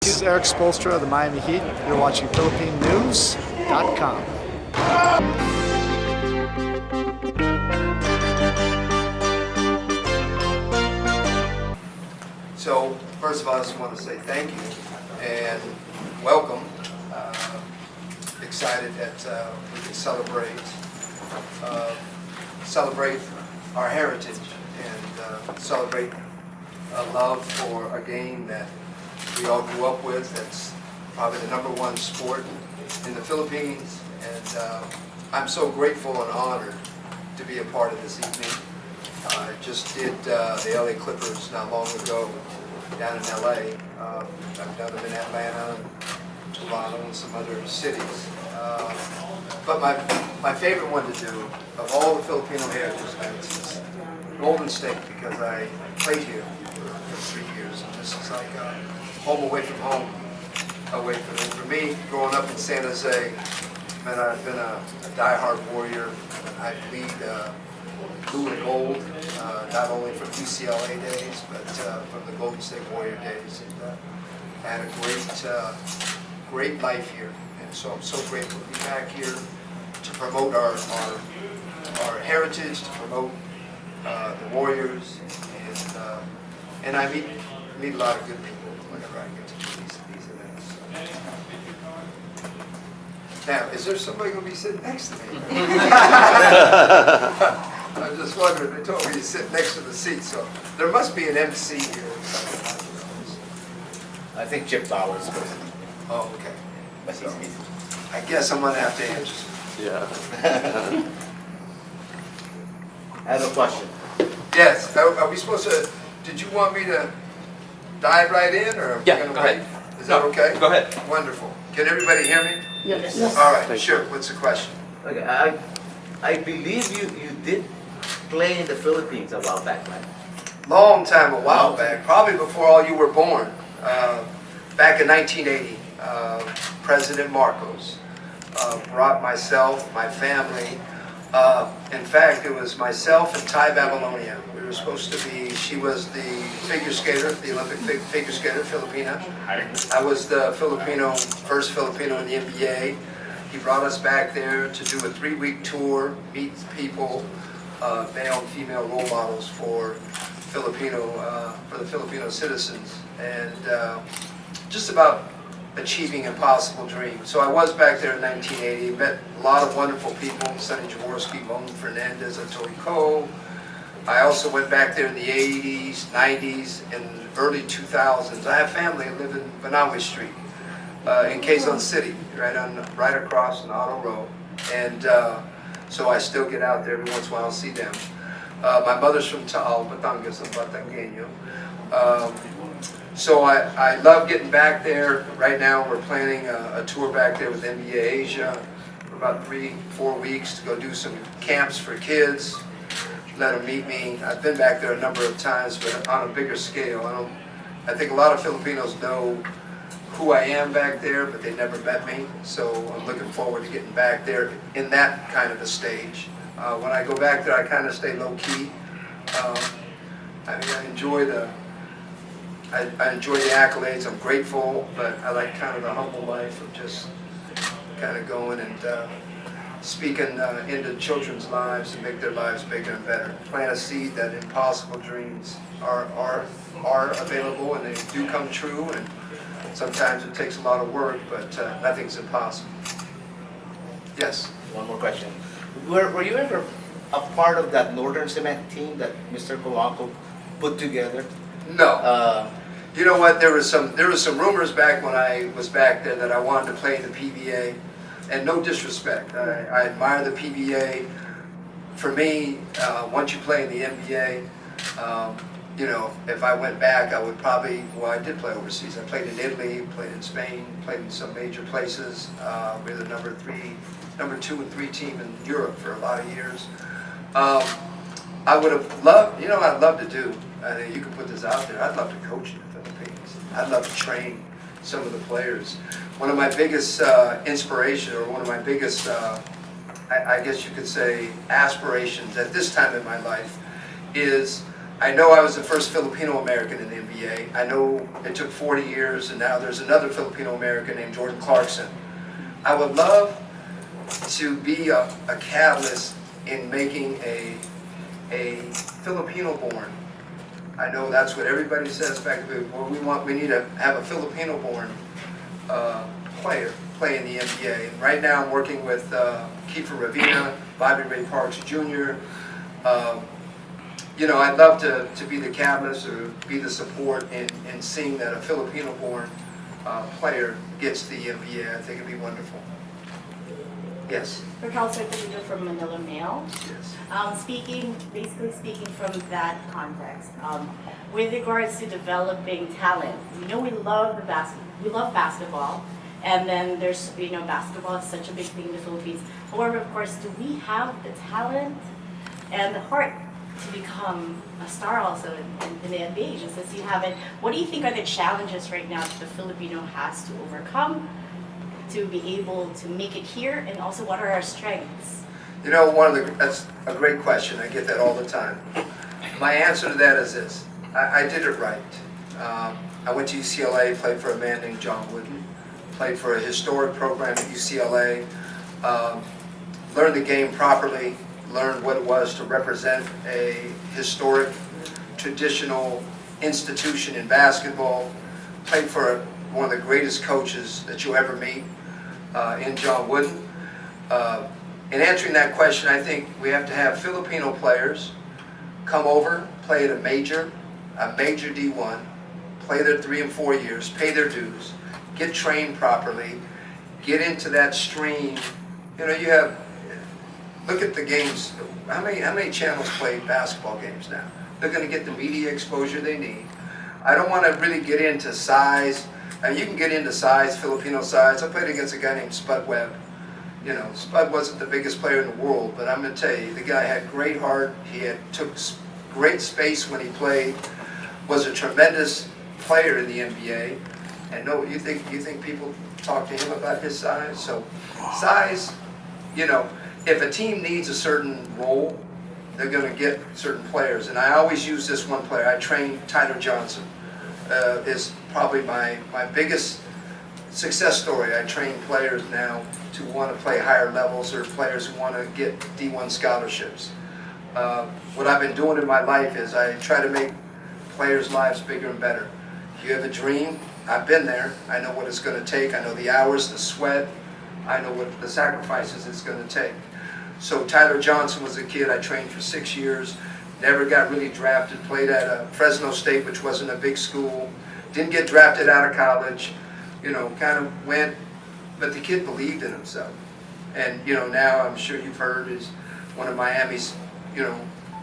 This is Eric Spoelstra of the Miami Heat. You're watching PhilippineNews.com. So, first of all, I just want to say thank you and welcome. Excited that we can celebrate our heritage and celebrate a love for a game that we all grew up with. That's probably the #1 sport in the Philippines, and I'm so grateful and honored to be a part of this evening. I just did the LA Clippers not long ago down in LA. I've done them in Atlanta, Toronto, and some other cities. But my favorite one to do of all the Filipino heritage events is Golden State, because I played here for 3 years, and this is like home away from home. For me, growing up in San Jose, man, I've been a diehard Warrior. I bleed blue and gold, not only from UCLA days, but from the Golden State Warrior days. And I had a great life here, and so I'm so grateful to be back here to promote our heritage, to promote the Warriors, and I meet a lot of good people whenever I get to do these events. Now, is there somebody going to be sitting next to me? I was just wondering, they told me to sit next to the seat, so there must be an MC here. I think Chip Bauer's good. Oh, okay. So, I guess I'm going to have to answer. Yeah. I have a question. Yes. Are we supposed to, did you want me to dive right in, or are we going to go wait? ahead. Is that okay? Go ahead. Wonderful. Can everybody hear me? Yes. All right, sure. What's the question? Okay, I believe you did play in the Philippines a while back, right? Long time, a while back, probably before all you were born. Back in 1980, President Marcos brought myself, my family. In fact, it was myself and Ty Babylonia. We were supposed to be, she was the figure skater, the Olympic figure skater, Filipina. I was the first Filipino in the NBA. He brought us back there to do a 3-week tour, meet people, male and female role models for the Filipino citizens, and just about achieving impossible dreams. So I was back there in 1980, met a lot of wonderful people, Sonny Jaworski, Moan Fernandez, Atoy Ko. I also went back there in the 80s, 90s, and early 2000s. I have family that live in Banawe Street, in Quezon City, right across on Auto Road. And so I still get out there every once in a while and see them. My mother's from Taal, Batangas, I'm Batangueño. So I love getting back there. Right now we're planning a tour back there with NBA Asia for about 3-4 weeks to go do some camps for kids, let them meet me. I've been back there a number of times, but on a bigger scale. I think a lot of Filipinos know who I am back there, but they never met me. So I'm looking forward to getting back there in that kind of a stage. When I go back there, I kind of stay low-key. I enjoy the accolades. I'm grateful, but I like kind of the humble life of just kind of going and speaking into children's lives and make their lives bigger and better. Plant a seed that impossible dreams are available, and they do come true. And sometimes it takes a lot of work, but nothing's impossible. Yes. One more question. Were you ever a part of that Northern Cement team that Mr. Polanco put together? No. You know what? There was some rumors back when I was back there that I wanted to play in the PBA, and no disrespect. I admire the PBA. For me, once you play in the NBA, you know, if I went back, I would probably. Well, I did play overseas. I played in Italy, played in Spain, played in some major places. We were the number 2 and 3 team in Europe for a lot of years. I would have loved, you know what I'd love to do? You can put this out there. I'd love to coach in the Philippines. I'd love to train some of the players. One of my biggest inspiration, or one of my biggest, I guess you could say, aspirations at this time in my life is I know I was the first Filipino American in the NBA. I know it took 40 years, and now there's another Filipino American named Jordan Clarkson. I would love to be a catalyst in making a Filipino-born. I know that's what everybody says back then. Well, we need to have a Filipino-born player play in the NBA. And right now I'm working with Kiefer Ravina, Bobby Ray Parks Jr. You know, I'd love to be the catalyst or be the support in seeing that a Filipino-born player gets the NBA. I think it'd be wonderful. Yes. Raquel Certificate from Manila Mail. Yes. Basically speaking from that context, with regards to developing talent, we know we love basketball, and then there's, basketball is such a big thing in the Philippines. However, of course, do we have the talent and the heart to become a star also in the NBA, just as you have it? What do you think are the challenges right now that the Filipino has to overcome to be able to make it here, and also what are our strengths? You know, that's a great question. I get that all the time. My answer to that is this. I did it right. I went to UCLA, played for a man named John Wooden, played for a historic program at UCLA, learned the game properly, learned what it was to represent a historic, traditional institution in basketball, played for one of the greatest coaches that you'll ever meet in John Wooden. In answering that question, I think we have to have Filipino players come over, play at a major D1, play their 3 and 4 years, pay their dues, get trained properly, get into that stream. You know, look at the games. How many channels play basketball games now? They're going to get the media exposure they need. I don't want to really get into size. You can get into size, Filipino size. I played against a guy named Spud Webb. You know, Spud wasn't the biggest player in the world, but I'm going to tell you, the guy had great heart. He took great space when he played. Was a tremendous player in the NBA. And no, you think people talk to him about his size? So, size, you know, if a team needs a certain role, they're going to get certain players. And I always use this one player. I trained Tyler Johnson. Is probably my biggest success story. I train players now to want to play higher levels, or players who want to get D1 scholarships. What I've been doing in my life is I try to make players' lives bigger and better. You have a dream. I've been there. I know what it's going to take. I know the hours, the sweat. I know what the sacrifices it's going to take. So Tyler Johnson was a kid I trained for 6 years. Never got really drafted, played at Fresno State, which wasn't a big school. Didn't get drafted out of college, you know, kind of went, but the kid believed in himself. And, you know, now I'm sure you've heard is one of Miami's, you know,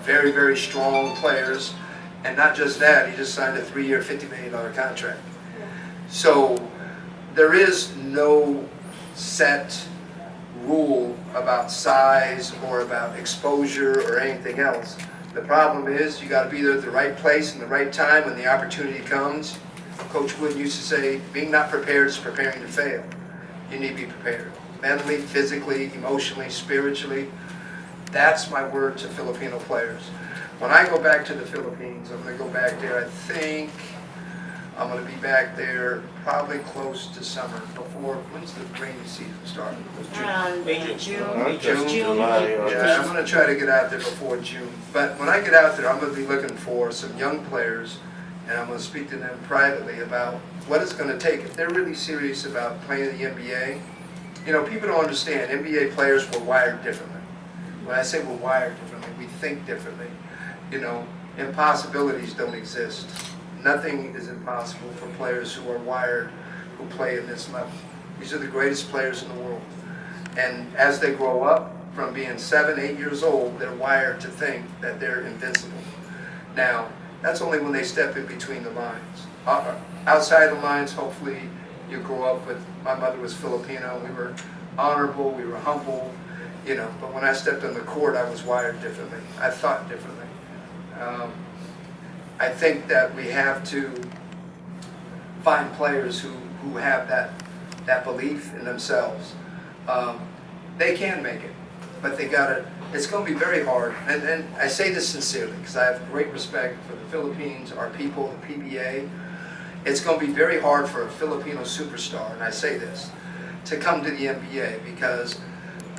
very, very strong players. And not just that, he just signed a 3-year, $50 million contract. So there is no set rule about size or about exposure or anything else. The problem is you got to be there at the right place and the right time when the opportunity comes. Coach Wood used to say, being not prepared is preparing to fail. You need to be prepared. Mentally, physically, emotionally, spiritually. That's my word to Filipino players. When I go back to the Philippines, I'm going to go back there, I think I'm going to be back there probably close to summer before, when's the rainy season start? Around June. June. Yeah, I'm going to try to get out there before June. But when I get out there, I'm going to be looking for some young players, and I'm going to speak to them privately about what it's going to take. If they're really serious about playing the NBA, you know, people don't understand. NBA players were wired differently. When I say we're wired differently, we think differently. You know, impossibilities don't exist. Nothing is impossible for players who are wired, who play at this level. These are the greatest players in the world. And as they grow up, from being 7, 8 years old, they're wired to think that they're invincible. Now, that's only when they step in between the lines. Outside the lines, hopefully, you grow up with, my mother was Filipino, we were honorable, we were humble, you know, but when I stepped on the court, I was wired differently. I thought differently. I think that we have to find players who have that belief in themselves. They can make it. but they got to. It's going to be very hard, and I say this sincerely because I have great respect for the Philippines, our people, the PBA. It's going to be very hard for a Filipino superstar, and I say this, to come to the NBA because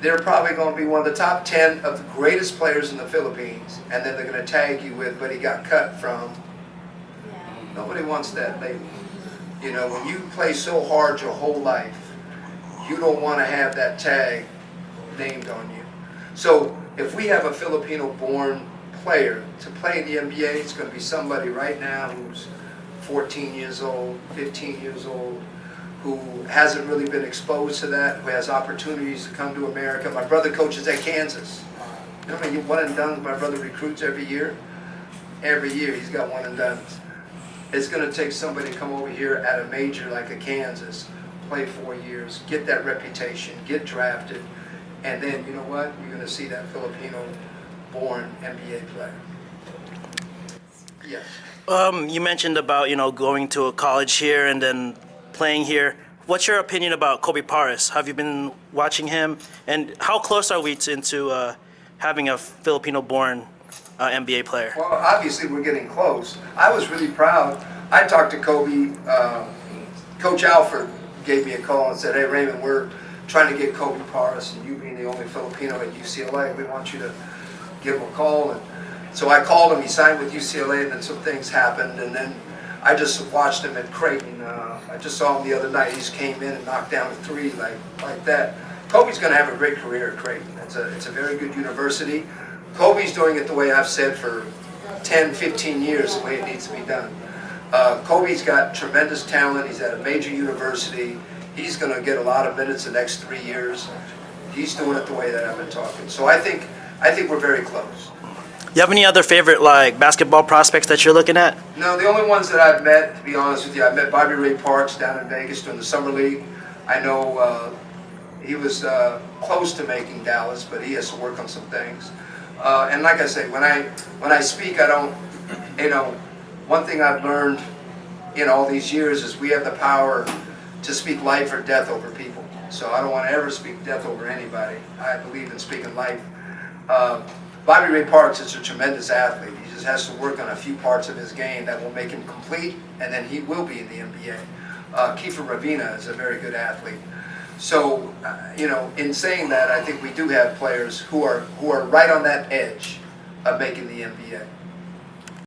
they're probably going to be one of the top 10 of the greatest players in the Philippines, and then they're going to tag you with, but he got cut from. Nobody wants that label. You know, when you play so hard your whole life, you don't want to have that tag named on you. So if we have a Filipino-born player to play in the NBA, it's going to be somebody right now who's 14 years old, 15 years old, who hasn't really been exposed to that, who has opportunities to come to America. My brother coaches at Kansas. You know how many one and dones my brother recruits every year? Every year he's got one and dones. It's going to take somebody to come over here at a major like a Kansas, play 4 years, get that reputation, get drafted, and then, you know what? You're going to see that Filipino-born NBA player. Yes. You mentioned about, going to a college here and then playing here. What's your opinion about Kobe Paris? Have you been watching him? And how close are we into having a Filipino-born NBA player? Well, obviously we're getting close. I was really proud. I talked to Kobe. Coach Alford gave me a call and said, "Hey Raymond, we're trying to get Kobe Paris, and you being the only Filipino at UCLA, we want you to give him a call." And so I called him. He signed with UCLA, and then some things happened, and then I just watched him at Creighton. I just saw him the other night. He just came in and knocked down a three like that. Kobe's going to have a great career at Creighton. It's a very good university. Kobe's doing it the way I've said for 10, 15 years, the way it needs to be done. Kobe's got tremendous talent. He's at a major university. He's going to get a lot of minutes the next 3 years. He's doing it the way that I've been talking. So I think we're very close. You have any other favorite basketball prospects that you're looking at? No, the only ones that I've met, to be honest with you, I met Bobby Ray Parks down in Vegas during the Summer League. I know he was close to making Dallas, but he has to work on some things. And like I say, when I speak, I don't, one thing I've learned in all these years is we have the power to speak life or death over people. So I don't want to ever speak death over anybody. I believe in speaking life. Bobby Ray Parks is a tremendous athlete. He just has to work on a few parts of his game that will make him complete, and then he will be in the NBA. Kiefer Ravina is a very good athlete. So, in saying that, I think we do have players who are right on that edge of making the NBA.